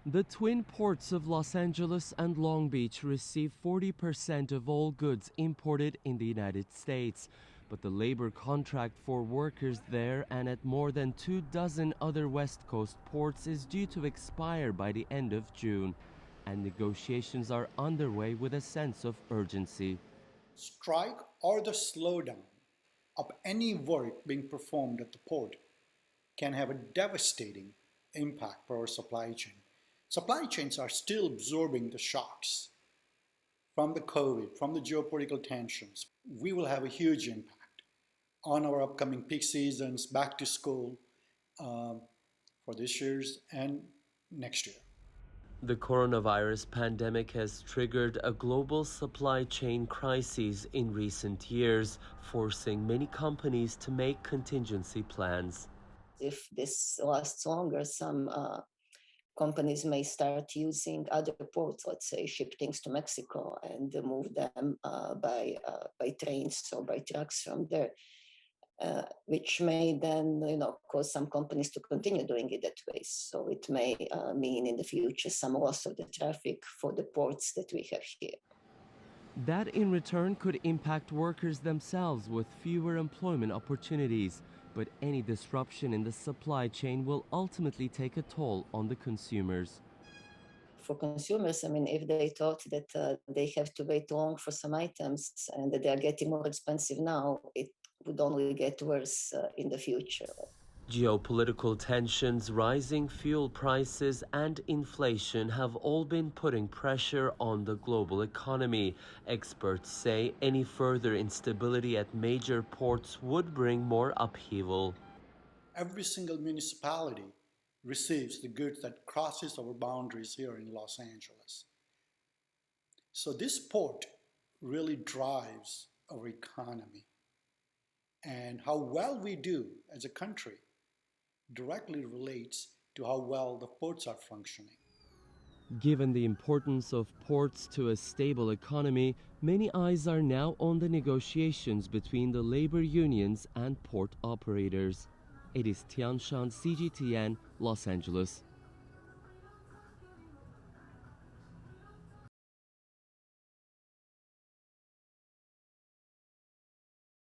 The twin ports of Los Angeles and Long Beach receive 40% of all goods imported in the United States. But the labor contract for workers there and at more than 24 other West Coast ports is due to expire by the end of June. And negotiations are underway with a sense of urgency. Strike or the slowdown of any work being performed at the port can have a devastating impact for our supply chain. Supply chains are still absorbing the shocks from the COVID, from the geopolitical tensions. We will have a huge impact on our upcoming peak seasons, back to school for this year's and next year. The coronavirus pandemic has triggered a global supply chain crisis in recent years, forcing many companies to make contingency plans. If this lasts longer, some companies may start using other ports, let's say ship things to Mexico and move them by trains or by trucks from there, which may then cause some companies to continue doing it that way. So it may mean in the future some loss of the traffic for the ports that we have here. That in return could impact workers themselves with fewer employment opportunities. But any disruption in the supply chain will ultimately take a toll on the consumers. For consumers, I mean, if they thought that they have to wait long for some items and that they are getting more expensive now, it would only get worse in the future. Geopolitical tensions, rising fuel prices, and inflation have all been putting pressure on the global economy. Experts say any further instability at major ports would bring more upheaval. Every single municipality receives the goods that crosses our boundaries here in Los Angeles. So this port really drives our economy. And how well we do as a country directly relates to how well the ports are functioning. Given the importance of ports to a stable economy, many eyes are now on the negotiations between the labor unions and port operators. Ediz, Tiyansan, CGTN, Los Angeles.